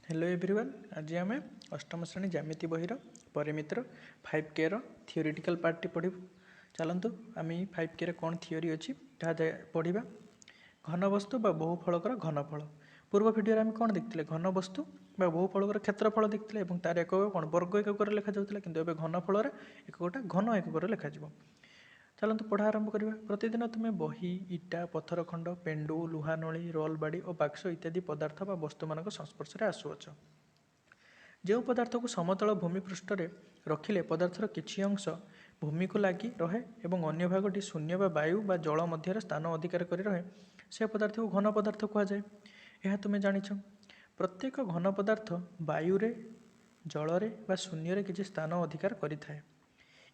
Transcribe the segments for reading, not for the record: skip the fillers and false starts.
Hello everyone. आज आम अष्टम श्रेणी ज्यामिति बहीर परिमितर 5K थियोरिटिकल पार्टी पढ़ू। चलतु आम 5K कौन थियोरी अच्छी पढ़ा। घनवस्तु बा बहुफलकर घनफल। पूर्व भिडियो आम कौन देखते घनवस्तु बा बहुफलकर क्षेत्रफल देखते तार एक कौन वर्ग एकक लिखा जाता कि घनफल एक घन एकक लिखा। चलतु पढ़ा आरंभ करवा। प्रतिदिन तुम्हें बही इटा पत्थर खंड पेंडु लुहा नली रोल बाड़ी और बाक्स इत्यादि पदार्थ बा वस्तु मान संस्पर्श में आसुअछ। जो पदार्थ को समतल भूमि पृष्ठ में रखिले पदार्थर किछि अंश भूमि को लगी रहे और अन्य भागटी शून्य बा वायु बा जल मध्य स्थान अधिकार कर रहे से पदार्थ को घन पदार्थ कहुए। यह तुम्हें जानिछ। प्रत्येक घन पदार्थ वायुरे जलरे बा शून्य किछि स्थान अधिकार करिथाए।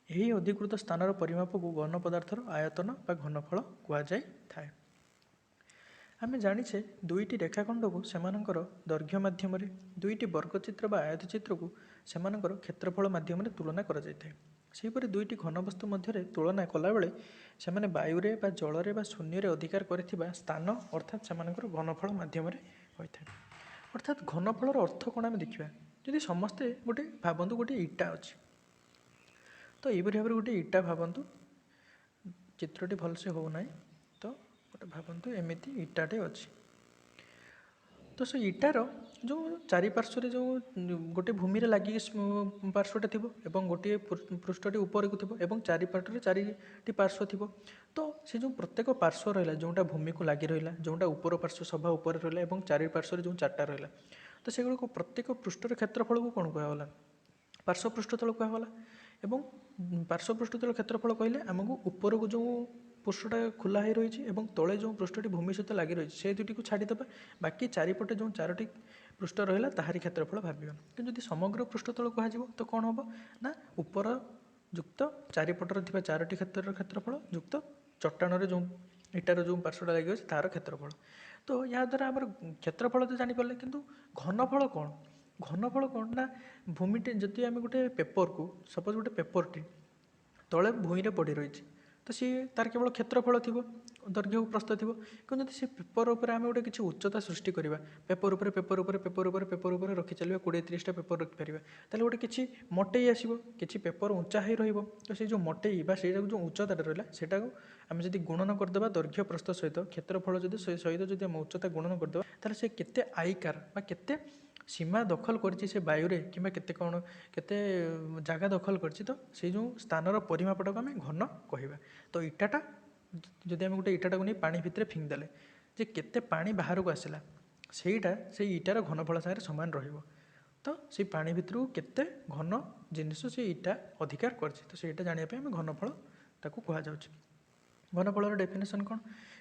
यही अधिकृत स्थानर परिमाप को घन पदार्थर आयतन बा घनफल कहुए। आम जाचे दुईटी रेखाखंड को सेमानंकर दैर्घ्य मध्यम दुईटी वर्गचित्र बा आयतचित्र को सेमानंकर क्षेत्रफल मध्यम तुलना कर सेहीपरि दुईटी घनवस्तु मध्य तुलना कला बेले सेमाने वायुरे बा जलरे बा शून्य अधिकार करिथिबा स्थान अर्थात सेमानंकर घनफल मध्यम होइथाय। अर्थात घनफलर अर्थ कौन आम देखा। जदि समस्ते गोटे भावतु गोटे इटा अच्छी तो यही भाव में गोटे इटा भावतु चित्रटी भलसे होना तो गोटे भावतु एमती इटाटे अच्छी तो से इटार जो चारिपार्श्व जो गोटे भूमि लगे पार्श्वटे थी और गोटे पृष्ठटी ऊपर को थी और चारिपाटे चारिटी पार्श्व थी तो से जो प्रत्येक पार्श्व रहा जोटा भूमि को लगी रहा जोटा ऊपर पार्श्व सभा ऊपर रहा और चारिपार्श्व जो चार्टा रहा तो से प्रत्येक पृष्ठर क्षेत्रफल को कौन कहला पार्श्व पृष्ठतल कहला। एवं पार्श्व पृष्ठतल क्षेत्रफल कहले आमको ऊपर को जो पृष्ठटा खुला हो रही है तले जो पृष्ठटी भूमि सहित लगी रही से दुटी को छाड़ीदेवा बाकी चारिपटे जो चारोटी पृष्ठ रहा ताहारी क्षेत्रफल भाविया। कि जब समग्र पृष्ठतल कह तो कौन हम ना ऊपर युक्त चारिपटर थी चारोटी क्षेत्रफल युक्त चट्टाण जो इटार जो पार्श्वटा लगे तार क्षेत्रफल। तो या द्वारा आम क्षेत्रफल तो जानीपारे कि घनफल कौन घनफल कौन ना भूमिटे जदि आम गोटे पेपर को सपोज गोटे पेपरटी तले भूमि पड़ी रही तो सी तार केवल क्षेत्रफल थी दैर्घ्य प्रस्थ थी कि से पेपर उपर आम गोटे किसी उच्चता सृष्टि करवा पेपर उपर पेपर उपर पेपर उपर पेपर उपर रखी चलिए 20-30टा पेपर रखिपर ताले गोटे किसी मटई आसो किसी पेपर उंचा ही तो से जो मटई से जो उच्चता रहा सेटा आम जब गुणन करदे दैर्घ्य प्रस्थ सहित क्षेत्रफल जब सहित जब आम उच्चता गुणन करदे ताले से केते आयकार बा केते सीमा दखल करछि से वायुरे किंबा केते कौन केते जगह दखल करछि तो से जो स्थानर परिमापटा को आम घन कहवा। तो इटाटा जदि आम गोटे इटाटा को नहीं पानी भितर फिंग देले जे केते पानी बाहर को आसला सेटा से इटार घनफल सागर सामान रहिबो तो से पानी भितर केते घन जिनिस से इटा अधिकार करछि तो सेटा जानिया पे आम घनफल ताकू कहा जाउछि। घनफलर डेफिनेसन कौन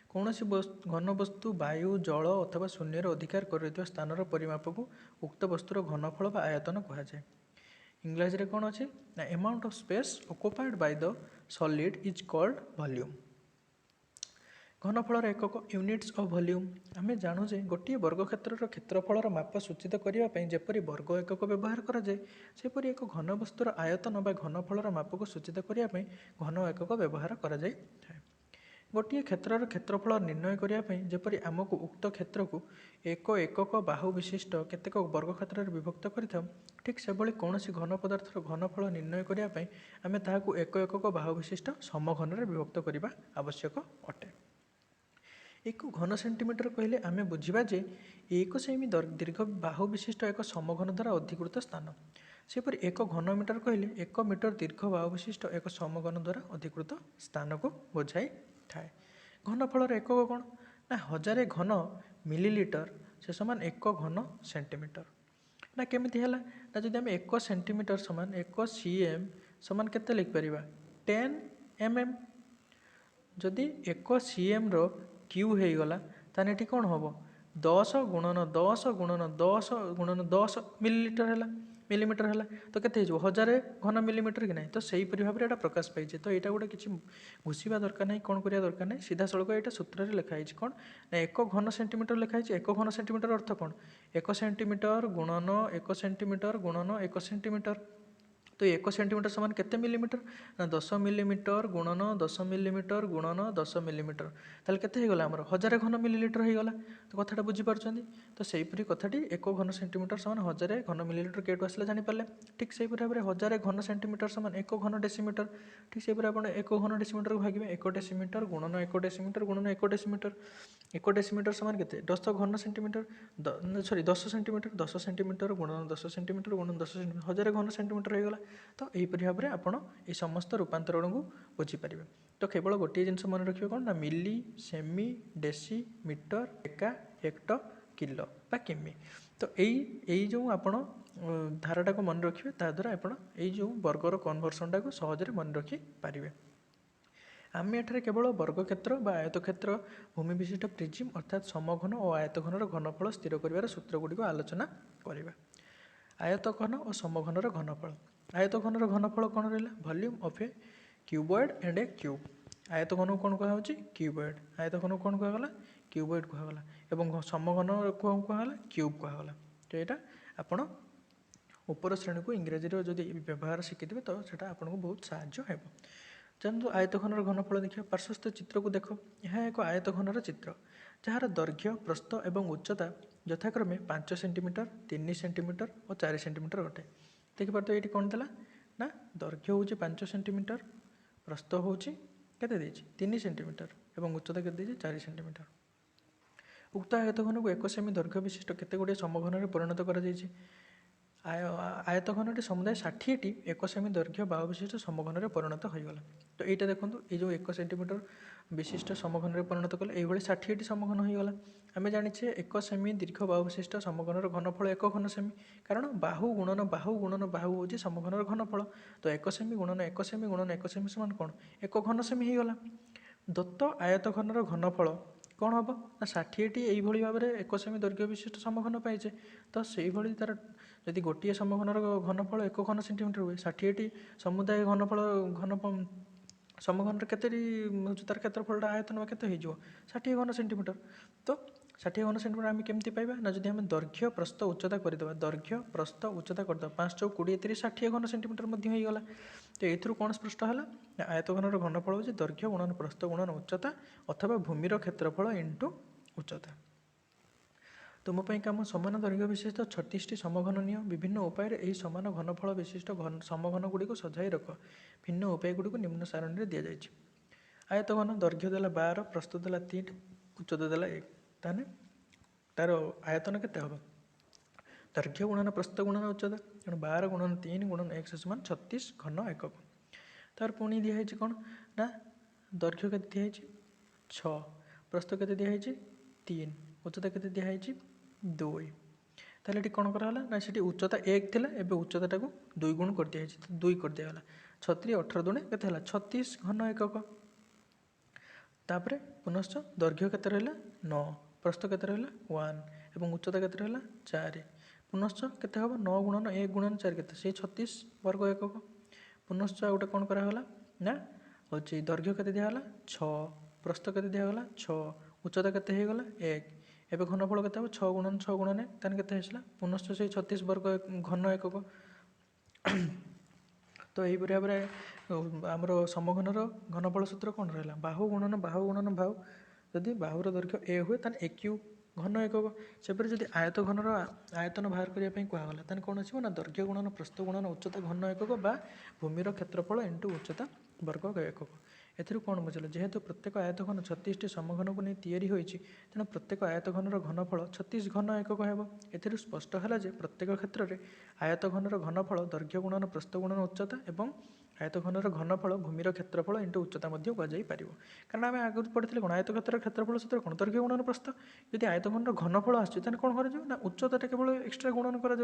कौन घन वस्तु वायु जल अथवा शून्य अधिकार कर स्थानर परिमाप को उक्त वस्तुर घनफल बा आयतन कहुए। इंग्लिश रे कौन अच्छे ना amount of space occupied by the solid is called volume. घनफलर एकक यूनिट्स ऑफ वॉल्यूम। आम जानू जे गोटे वर्गक्षेत्र क्षेत्रफलर माप सूचित करने जपरी वर्ग एकक व्यवहार कराए सेपरी एक घन वस्तुर आयतन बा घनफलर माप को सूचित करने घन एकक व्यवहार कराए। गोटे क्षेत्रर क्षेत्रफल निर्णय करने जपरी आमको उक्त क्षेत्र को एक एकक बाहु विशिष्ट केतेक वर्गक्षेत्र विभक्त कर ठीक से कौन घन पदार्थर घनफल निर्णय करने आम ताकू एक एकक बाहु विशिष्ट समघन विभक्त करने आवश्यक अटे। एक घन सेंटीमीटर कहले आम बुझा जे 1 सेमी दीर्घ बाहु विशिष्ट एक समघन द्वारा अधिकृत स्थान सेपरि एक घन मीटर कहले 1 मीटर दीर्घ बाहु विशिष्ट एक समघन द्वारा अधिकृत स्थान को बुझाई थाए। घनफलर एकक कौन ना 1000 घन मिलीलिटर से समान 1 घन सेंटीमीटर ना केमिति हैला ना जदि आम 1 सेंटीमीटर समान 1 cm समान केते लिखिपर 10 mm जदि 1 cm रो क्यू हो गला ताने एठी कौन हम 10 गुणन 10 गुणन 10 गुणन 10 मिलीमीटर है तो केते 1000 घन मिलीमीटर कि ना तो सही भाव में प्रकाश पाई तो यहाँ गोटे किसी घुषा दरकार नहीं कौन करा दरकार नहीं सीधा सड़क यहाँ सूत्र में लिखाई कौन ना 1 घन सेंटीमीटर लिखाई 1 घन सेंटीमीटर अर्थ कौन 1 सेंटीमीटर गुणन 1 सेंटीमीटर गुणन 1 सेंटीमीटर तो 1 सेंटीमीटर समान केते मिलीमीटर ना 10 मिलीमीटर गुणन 10 मिलीमीटर गुणन 10 मिलीमीटर ताले केते हो गला हमर 1000 घन मिलीलीटर हो गला। तो कथाटा बुझी पारछंदी। तो सेहीपरि कथाटी 1 घन सेंटीमीटर समान 1000 घन मिलीलीटर केटु आसला जानि पारले। ठीक सेहीपरि भाबरे 1000 घन सेंटीमीटर समान 1 घन डेसीमीटर। ठीक सेहीपरि आपण 1 घन डेसीमीटर को भागिबे 1 डेसीमीटर गुणन 1 डेसीमीटर गुणन 1 डेसीमीटर 1 डेसीमीटर समान केते 10 घन सेंटीमीटर सॉरी 10 सेंटीमीटर 10 सेंटीमीटर गुणन 10 सेंटीमीटर गुणन 10 सेंटीमीटर 1000 घन सेंटीमीटर हो गला। तो एहीपरि भाबरे आपण ए समस्त रूपांतरण को बुझी पारिबे। तो केवल गोटे जिनस मन रखियो कोन ना मिली सेमी डेसी मीटर एका हेक्टर किलो बा किमी। तो यही जो आपण धाराटा को मन रखिए ताद्वारा आपण यही जो वर्गर कन्वर्सनटा को सहजरे मन रखी पारिबे। आम एठारे केवल वर्गक्षेत्र बा आयतक्षेत्र भूमि विशिष्ट प्रिजिम अर्थात समघन और आयतघनर घनफल स्थिर कर सूत्र गुड़िक आलोचना करवा। आयतघन और समघनर घनफल। आयतघनर घनफल कौन रहा volume of a cuboid and a cube. आयतघन को कौन कहुच्छी क्यूबॉइड। आयतघन को कौन कहगला क्यूबॉइड कहगला एवं समघन को कहगला क्यूब कहगला। तो यहाँ आपण ऊपर श्रेणी को इंग्रेजी जदि व्यवहार शिखिथे तो सेटा आपको बहुत साहाय्य हो। चलते आयतघनर घनफल देखिए। पार्श्वस्थ चित्र को देख। यह एक आयतघनर चित्र जार दैर्घ्य प्रस्थ एवं उच्चता यथाक्रमे 5 सेंटीमीटर 3 सेंटीमीटर और 4 सेंटीमीटर अटे। देखिपार तो ये कौन था ना दैर्घ्य हूँ 5 सेंटीमीटर प्रस्थ हूँ केते 3 सेंटीमीटर एवं उच्चता के 4 सेंटीमीटर। उक्त आयतघन को 1 सेमी दैर्घ्य विशिष्ट केते गुड़े समघन परिणत कर आयतघनटी समुदाय 60टी 1 सेमी दैर्घ्य बाहु विशिष्ट समघन परिणत होगला। तो यहाँ देखो ये जो 1 सेंटीमीटर विशिष्ट समघन परिणत कले ये 60टी समघन होगला। आम जाने 1 सेमी दीर्घ बाहु विशिष्ट समघनर घनफल 1 घन सेमी कारण बाहु गुणन बाहु हूँ समघनर घनफल। तो 1 सेमी गुणन 1 सेमी गुणन 1 सेमी समान कौन 1 घन सेमी होगला। दत्त आयतघनर घनफल कौन हम ना 60टी यही भाव में 1 सेमी दैर्घ्य विशिष्ट समघन पाइचे। तो से तार जदि गोटे समघनर घनफल 1 घन सेंटीमीटर हुए 60टी समुदाय घन समघन केते तार क्षेत्रफलटा आयतन केते हो 60 घन सेंटीमीटर। तो 60 घन सेंटीमीटर आम केमती पाइबा ना जदि आम दैर्घ्य प्रस्थ उच्चता करदे दैर्घ्य प्रस्थ उच्चता करदे 5 × 20 30 60 घन सेंटीमीटर होगला। तो ये कौन स्पष्ट है आयतघनर घनफल हूँ दैर्घ्य गुणन प्रस्थ गुणन उच्चता अथवा भूमिर क्षेत्रफल इंटू उच्चता। तुमपाई काम समान दैर्घ्य विशिष्ट 36टी समघन निय विभिन्न उपाय यही समान घनफल विशिष्ट समघन गुड़ी को सजाई रख। भिन्न उपाय गुड़ी को निम्न सारणी दि जाए। आयतघन दैर्घ्य देला 12 प्रस्थ देला 3 उच्चता देला 1 ताने तार आयतन केते हम दैर्घ्य गुणन प्रस्थ गुणन उच्चता तेणु 12 गुणन 3 गुणन 1 समान 36 घन एकक। तार पुणी दिखाई कौन ना दैर्घ्य के दिखाई 6 प्रस्थ के दिखाई 3 उच्चता के दिखाई 2 ताले ये कौन कराला ना से उच्चता 1 थिला एबे उच्चता को 2 गुण कर दिया 2 कर दिगला 36 18 दुणे केते हला 36 घन एकक। तापरे पुनश्च दैर्घ्य केते रहला 9 प्रस्थ केते रहला 1 एवं उच्चता केते रहला 4 पुनश्च केते हबो 9 गुणन 1 गुणन 4 केते से 36 वर्ग एकक। पुनश्च गोटे कौन कराला ना होची दैर्घ्य केते दिगला 6 प्रस्थ केते दिगला 6 उच्चता केते हे गला 1 एबे घनफल केते हो 6 गुणन 6 गुणन 1 ताने केते हेसला पुनश्च से 36 वर्ग घन एकक। तो यही भाव में आमर समघनर घनफल सूत्र कौन रहा बाहु गुणन बाहु जदि बाहुर दैर्घ्य ए हुए ताने ए क्यू घन एकक। सेपरि जदि आयतघनर आयतन बाहर करने कहगला ताने कौन आसो ना दैर्घ्य गुणन प्रस्थ गुणन उच्चता घन एकक बा भूमिर क्षेत्रफल इंटू उच्चता वर्ग एकक। एथिरु कौन बुझल जेहेतु प्रत्येक आयतघन 36टी समघन को नहीं तैयारी होइछि तेणु प्रत्येक आयतघनर घनफल 36 घन एकक हेबो। एथिरु स्पष्ट है जे प्रत्येक क्षेत्र में आयतघनर घनफल दैर्घ्य गुणन प्रस्थ गुणन उच्चता एवं आयतघनर घनफल भूमिर क्षेत्रफल इंटू उच्चता कहुई पार। कारण आम आगे पढ़ी कौन आयतक्षेत्र क्षेत्रफल सूत्र कौन दैर्घ्य गुणन प्रस्थ यदि आयतघनर घनफल आसुच्छी कौन कर उच्चता केवल एक्सट्रा गुणन कर।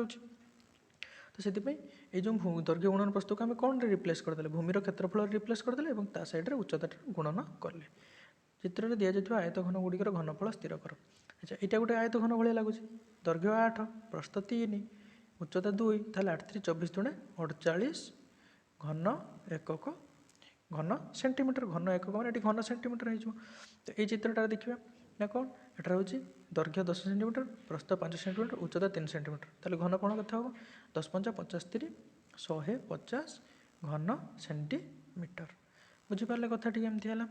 तो से जो दैर्घ्य गुणन प्रस्थ को आम कौन रिप्लेस करदे भूमिर क्षेत्रफल रिप्लेस करदे और ता सैड्रे उच्चता गुणन कले। चित्र में दि जाए आयतघन गुड़िकर घनफल स्थिर कर। अच्छा यहाँ गोटे आयतघन भाई लगुच दैर्घ्य 8 प्रस्थ 3 उच्चता 2 ताहले 8 3 24 दुणे 48 घन एकक घन सेंटीमीटर घन एकक मैंने ये घन सेंटीमीटर हो। तो ये चित्रटा देखा ना कौन एटार हूँ दैर्घ्य 10 सेंटीमीटर प्रस्थ 5 सेंटीमीटर उच्चता 3 सेंटीमीटर ताहले घन कौन कथा हम 10 × 5 = 75 150 घन सेंटीमीटर। बुझिपारे कथाटी एमती है।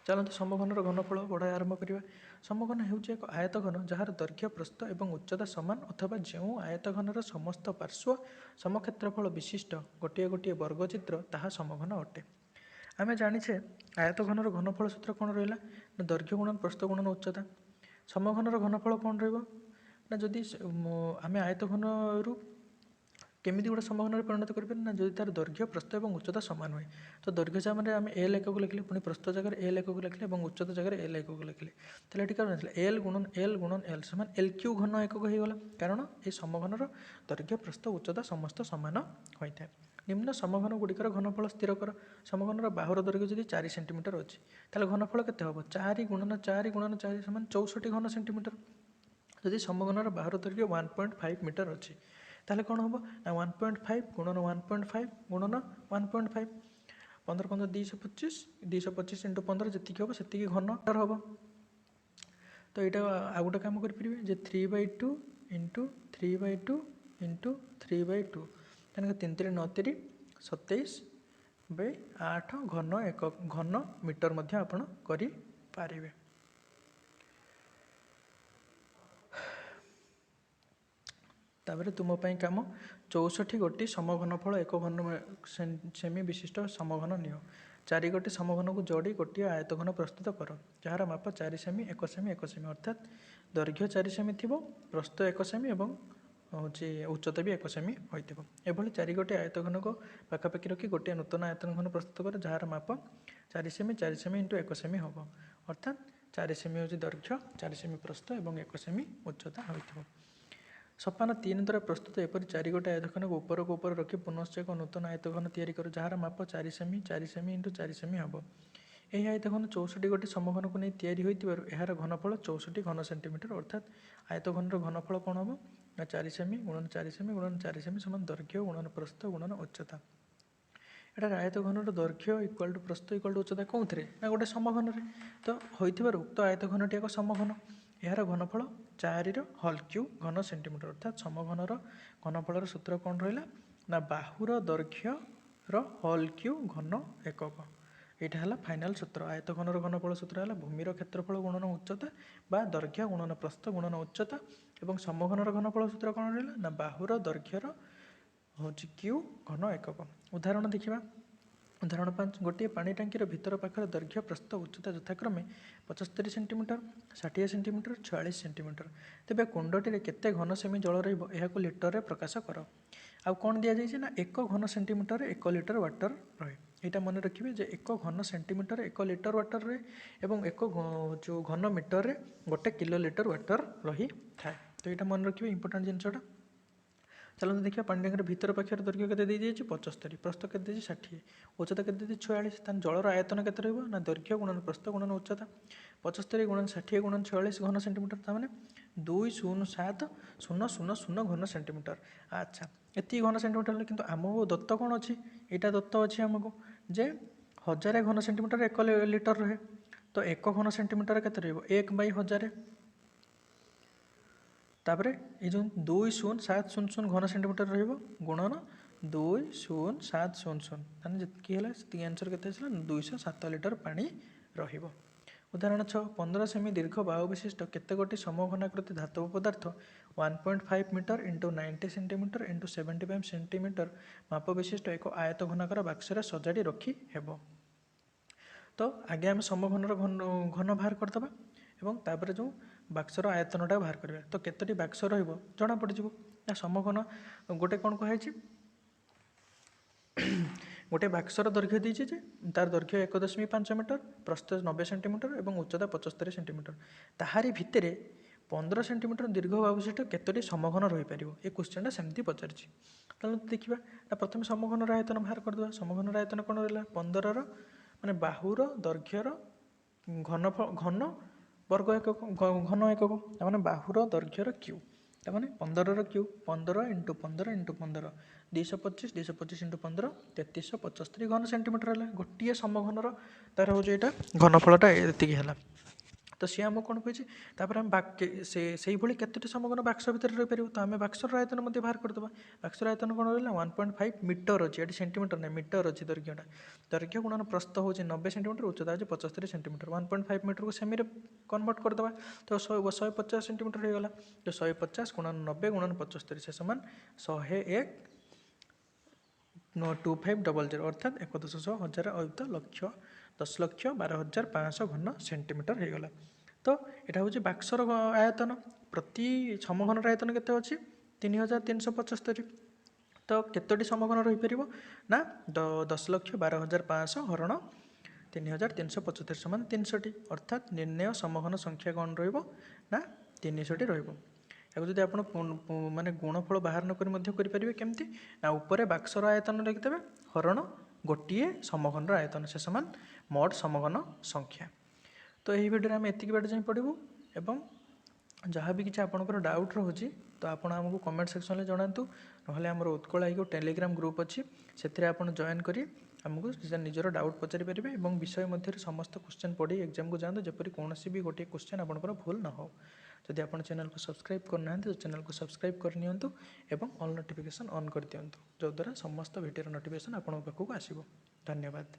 चलते समघनर घनफल पढ़ा आरंभ करवा। समघन ହେଉଛି ଏକ ଆୟତଘନ ଯାହାର ଦୈର୍ଘ୍ୟ ପ୍ରସ୍ଥ ଏବଂ ଉଚ୍ଚତା ସମାନ ଅଥବା ଯେଉଁ ଆୟତଘନର ସମସ୍ତ ପାର୍ଶ୍ୱ ସମକ୍ଷେତ୍ରଫଳ ବିଶିଷ୍ଟ ଗୋଟିଏ ଗୋଟିଏ ବର୍ଗଚିତ୍ର ତାହା ସମଘନ ଅଟେ। ଆମେ ଜାଣିଛେ ଆୟତଘନର ଘନଫଳ ସୂତ୍ର କ'ଣ ରହିଲା ନା ଦୈର୍ଘ୍ୟ ଗୁଣନ ପ୍ରସ୍ଥ ଗୁଣନ ଉଚ୍ଚତା। ସମଘନର ଘନଫଳ କ'ଣ ରହିବ ନା ଯଦି ଆମେ ଆୟତଘନରୁ କେମିତି ଗୋଟେ ସମଘନରେ ପରିଣତ କରିପାରିବା ନା ଯଦି ତାର ଦୈର୍ଘ୍ୟ ପ୍ରସ୍ଥ ଏବଂ ଉଚ୍ଚତା ସମାନ ହୁଏ। ତ ଦୈର୍ଘ୍ୟ ଜାଗାରେ ଆମେ ଏଲ୍ ଏକକୁ ଲେଖିଲେ ପୁଣି ପ୍ରସ୍ଥ ଜାଗାରେ ଏଲ୍ ଏକକୁ ଲେଖିଲେ ଏବଂ ଉଚ୍ଚତା ଜାଗାରେ ଏଲ୍ ଏକକୁ ଲେଖିଲେ ତାହେଲେ ଏଠି କ'ଣ ଆସିଲା ଏଲ୍ ଗୁଣନ ଏଲ୍ ସମାନ ଏଲ୍ କ୍ୟୁ ଘନ ଏକକ ହେଇଗଲା କାରଣ এই ସମଘନର ଦୈର୍ଘ୍ୟ ପ୍ରସ୍ଥ ଉଚ୍ଚତା ସମସ୍ତ ସମାନ ହୋଇଥାଏ। ନିମ୍ନ ସମଘନ ଗୁଡ଼ିକର ଘନଫଳ ସ୍ଥିର କର। ସମଘନର ବାହୁର ଦୈର୍ଘ୍ୟ ଯଦି 4 ସେଣ୍ଟିମିଟର ଅଛି ତାହେଲେ ଘନଫଳ କେତେ ହେବ 4 ଗୁଣନ 4 ଗୁଣନ 4 ସମାନ 64 ଘନ ସେଣ୍ଟିମିଟର। ଯଦି ସମଘନର ବାହୁର ଦୈର୍ଘ୍ୟ 1.5 ମିଟର ଅଛି ତାହେଲେ କ'ଣ ହେବ ନା 1.5 ଗୁଣନ 1.5 ଗୁଣନ 1.5 15 15 225 225 × 15 ଯେତିକି ହେବ ସେତିକି ଘନ ହେବ। ତ ଏଇଟା ଆଉ ଗୋଟେ କାମ କରିପାରିବେ ଯେ 3/2 × 3/2 × 3/2 ତାହେଲେ 3 × 9 = 27/8 ଘନ ଏକକ ଘନ ମିଟର ମଧ୍ୟ ଆପଣ କରିପାରିବେ। ତାପରେ ତୁମ ପାଇଁ କାମ 64 ଗୋଟି ସମଘନଫଳ ଏକ ଘନ ସେମି ବିଶିଷ୍ଟ ସମଘନ ନିଅ। 4 ଗୋଟି ସମଘନକୁ ଯୋଡ଼ି ଗୋଟିଏ ଆୟତଘନ ପ୍ରସ୍ତୁତ କର ଯାହାର ମାପ 4 ସେମି 1 ସେମି 1 ସେମି ଅର୍ଥାତ୍ ଦୈର୍ଘ୍ୟ 4 ସେମି ଥିବ ପ୍ରସ୍ଥ 1 ସେମି ଏବଂ ଉଚ୍ଚତା ବି 1 ସେମି ହୋଇଥିବ। ଏଭଳି 4 ଗୋଟି ଆୟତଘନକୁ ପାଖାପାଖି ରଖି ଗୋଟିଏ ନୂତନ ଆୟତଘନ ପ୍ରସ୍ତୁତ କର ଯାହାର ମାପ 4 ସେମି × 1 ସେମି ହେବ ଅର୍ଥାତ୍ 4 ସେମି ହେଉଛି ଦୈର୍ଘ୍ୟ 4 ସେମି ପ୍ରସ୍ଥ ଏବଂ 1 ସେମି ଉଚ୍ଚତା ହୋଇଥିବ। ସୋପାନ 3 ଦ୍ୱାରା ପ୍ରସ୍ତୁତ ଏପରି 4 ଗୋଟି ଆୟତଘନକୁ ଉପରକୁ ଉପର ରଖି ପୁନଶ୍ଚ ଏକ ନୂତନ ଆୟତଘନ ତିଆରି କର ଯାହାର ମାପ 4 ସେମି × 4 ସେମି ହେବ। ଏହି ଆୟତଘନ 64 ଗୋଟି ସମଘନକୁ ନେଇ ତିଆରି ହୋଇଥିବାରୁ ଏହାର ଘନଫଳ 64 ଘନ ସେଣ୍ଟିମିଟର ଅର୍ଥାତ୍ ଆୟତଘନର ଘନଫଳ କ'ଣ ହେବ ନା 4 ସେମି × 4 ସେମି × 4 ସେମି ସମାନ ଦୈର୍ଘ୍ୟ ଗୁଣନ ପ୍ରସ୍ଥ ଗୁଣନ ଉଚ୍ଚତା। ଏଠାରେ ଆୟତଘନର ଦୈର୍ଘ୍ୟ ଇକ୍ୱାଲ୍ ଟୁ ପ୍ରସ୍ଥ ଇକ୍ୱାଲ୍ ଟୁ ଉଚ୍ଚତା କେଉଁଥିରେ ନା ଗୋଟେ ସମଘନରେ ତ ହୋଇଥିବାରୁ ଉକ୍ତ ଆୟତଘନଟି ଏକ ସମଘନ। ଏହାର ଘନଫଳ 4ର ହୋଲ୍ କ୍ୟୁବ୍ ଘନ ସେଣ୍ଟିମିଟର ଅର୍ଥାତ୍ ସମଘନର ଘନଫଳର ସୂତ୍ର କ'ଣ ରହିଲା ନା ବାହୁର ଦୈର୍ଘ୍ୟର ହୋଲ୍ କ୍ୟୁବ୍ ଘନ ଏକକ। ଏଇଟା ହେଲା ଫାଇନାଲ ସୂତ୍ର। ଆୟତଘନର ଘନଫଳ ସୂତ୍ର ହେଲା ଭୂମିର କ୍ଷେତ୍ରଫଳ ଗୁଣନ ଉଚ୍ଚତା ବା ଦୈର୍ଘ୍ୟ ଗୁଣନ ପ୍ରସ୍ଥ ଗୁଣନ ଉଚ୍ଚତା ଏବଂ ସମଘନର ଘନଫଳ ସୂତ୍ର କ'ଣ ରହିଲା ନା ବାହୁର ଦୈର୍ଘ୍ୟର ହେଉଛି କ୍ୟୁ ଘନ ଏକକ। ଉଦାହରଣ ଦେଖିବା। ଉଦାହରଣ 5 ଗୋଟିଏ ପାଣି ଟାଙ୍କିର ଭିତର ପାଖର ଦୈର୍ଘ୍ୟ ପ୍ରସ୍ଥ ଉଚ୍ଚତା ଯଥାକ୍ରମେ 75 ସେଣ୍ଟିମିଟର 60 ସେଣ୍ଟିମିଟର 46 ସେଣ୍ଟିମିଟର। ତେବେ କୁଣ୍ଡଟିରେ କେତେ ଘନ ସେମି ଜଳ ରହିବ ଏହାକୁ ଲିଟରରେ ପ୍ରକାଶ କର। ଆଉ କ'ଣ ଦିଆଯାଇଛି ନା 1 ଘନ ସେଣ୍ଟିମିଟରରେ 1 ଲିଟର ୱାଟର ରହେ। ଏଇଟା ମନେ ରଖିବେ ଯେ 1 ଘନ ସେଣ୍ଟିମିଟର 1 ଲିଟର ୱାଟର ରହେ ଏବଂ 1 ଯେଉଁ ଘନ ମିଟରରେ 1 କିଲୋ ଲିଟର ୱାଟର ରହିଥାଏ। ତ ଏଇଟା ମନେ ରଖିବେ ଇମ୍ପୋର୍ଟାଣ୍ଟ ଜିନିଷଟା। ଚାଲନ୍ତୁ ଦେଖିବା ପାଣି ଟାଙ୍କିର ଭିତର ପାଖରେ ଦୈର୍ଘ୍ୟ କେତେ ଦେଇଯାଇଛି 75 ପ୍ରସ୍ଥ କେତେ ଦେଇଛି 60 ଉଚ୍ଚତା କେତେ ଦେଇଛି 46 ତାହେଲେ ଜଳର ଆୟତନ କେତେ ରହିବ ନା ଦୈର୍ଘ୍ୟ ଗୁଣନ ପ୍ରସ୍ଥ ଗୁଣନ ଉଚ୍ଚତା 75 × 60 × 46 ଘନ ସେଣ୍ଟିମିଟର ତାମାନେ 207,000 ଘନ ସେଣ୍ଟିମିଟର। ଆଚ୍ଛା ଏତିକି ଘନ ସେଣ୍ଟିମିଟର ହେଲେ କିନ୍ତୁ ଆମକୁ ଦତ୍ତ କ'ଣ ଅଛି ଏଇଟା ଦତ୍ତ ଅଛି ଆମକୁ ଯେ 1000 ଘନ ସେଣ୍ଟିମିଟର 1 ଲିଟର ରହେ ତ 1 ଘନ ସେଣ୍ଟିମିଟର କେତେ ରହିବ 1/1000 ତାପରେ এই ଯେଉଁ 20700 ଘନ ସେଣ୍ଟିମିଟର ରହିବ ଗୁଣନ 20700 ତାହେଲେ ଯେତିକି ହେଲା ସେତିକି ଆନ୍ସର କେତେ ଆସିଲା 207 ଲିଟର ପାଣି ରହିବ। ଉଦାହରଣ 6 15 ସେମି ଦୀର୍ଘ ବାହୁ ବିଶିଷ୍ଟ କେତେ ଗୋଟି ସମଘନାକୃତି ଧାତବ ପଦାର୍ଥ 1.5 ମିଟର × 90 ସେଣ୍ଟିମିଟର × 75 ସେଣ୍ଟିମିଟର ମାପ ବିଶିଷ୍ଟ ଏକ ଆୟତ ଘନାକାର ବାକ୍ସରେ ସଜାଡ଼ି ରଖି ହେବ। ତ ଆଗେ ଆମେ ସମଘନର ଘନ ବାହାର କରିଦେବା ଏବଂ ତାପରେ ଯେଉଁ ବାକ୍ସର ଆୟତନଟା ବାହାର କରିବା। ତ କେତୋଟି ବାକ୍ସ ରହିବ ଜଣାପଡ଼ିଯିବ ନା ସମଘନ ଗୋଟେ କ'ଣ କୁହାଯାଇଛି ଗୋଟେ ବାକ୍ସର ଦୈର୍ଘ୍ୟ ଦେଇଛି ଯେ ତାର ଦୈର୍ଘ୍ୟ 1.5 ମିଟର ପ୍ରସ୍ଥ 90 ସେଣ୍ଟିମିଟର ଏବଂ ଉଚ୍ଚତା 75 ସେଣ୍ଟିମିଟର ତାହାରି ଭିତରେ 15 ସେଣ୍ଟିମିଟର ଦୀର୍ଘ ବାହୁ ବିଶିଷ୍ଟ କେତୋଟି ସମଘନ ରହିପାରିବ ଏ କ୍ୱେଶ୍ଚନଟା ସେମିତି ପଚାରିଛି। ତାହେଲେ ଦେଖିବା ନା ପ୍ରଥମେ ସମଘନର ଆୟତନ ବାହାର କରିଦେବା। ସମଘନର ଆୟତନ କ'ଣ ରହିଲା 15ର ମାନେ ବାହୁର ଦୈର୍ଘ୍ୟର ଘନ ବର୍ଗ ଏକକ ଘନ ଏକକ ତାମାନେ ବାହୁର ଦୈର୍ଘ୍ୟର କ୍ୟୁ ତାମାନେ 15ର କ୍ୟୁ 15 × 15 × 15 225 225 × 15 3375 ଘନ ସେଣ୍ଟିମିଟର ହେଲା। ଗୋଟିଏ ସମଘନର ତାର ହେଉଛି ଏଇଟା ଘନଫଳଟା ଏତିକି ହେଲା। तो सी आमको कौन कही आम से भाई केतोटी समघन बाक्स भितर रही तो आम बाक्सर आयतन बाहर करदे बाक्सर आयतन कौन रहा 1.5 मीटर अच्छी ये सेंटीमीटर ना मीटर अच्छी दैर्घ्य गुणन प्रस्थ हूँ 90 सेंटीमीटर उच्चता हूँ 75 सेंटीमीटर 1.5 मीटर को सेमी कन्वर्ट करदे तो 150 सेंटीमीटर होगा तो 150 गुणन 90 गुणन 75 से सामान 101 2500 अर्थात 1,10,000 अयुक्त लक्ष 10,12,500 घन सेंटीमीटर होगा तो यहाँ हूँ बाक्सर आयतन प्रति समघनर आयतन केते अच्छी 3,375 तो केतोटी समघन रहीपर ना 10,12,500 हरण 3,375 समान 300 अर्थात निर्णय समघन संख्या कौन रहा 300 रहा या जब आप माने गुणफल बाहर नक करेंगे केमती ना उपरे बाक्सर आयतन लिखिदेवे हरण गोटे समघन आयतन से समान मोट समघन संख्या तो यही भिडियो आम एतिक बाट जाए पढ़ू एवं जहाँ भी किसी आपंकर डाउट रोचे तो आप आमको कमेंट सेक्शन में जनातु ना आम उत्कल आई टेलीग्राम ग्रुप अच्छी से आप जॉइन करी आमको निजर डाउट पचारि पारे और विषय मध्य समस्त क्वेश्चन पढ़ी एग्जाम को जातु जपरी कौन भी गोटे क्वेश्चन आपंकर भूल न हो जदि आप चैनल को सब्सक्राइब करना तो चैनल को सब्सक्राइब करनी एवं ऑल नोटिफिकेशन ऑन कर दिंतु जो द्वारा समस्त वीडियो नोटिफिकेशन आपको पाखक आसो धन्यवाद।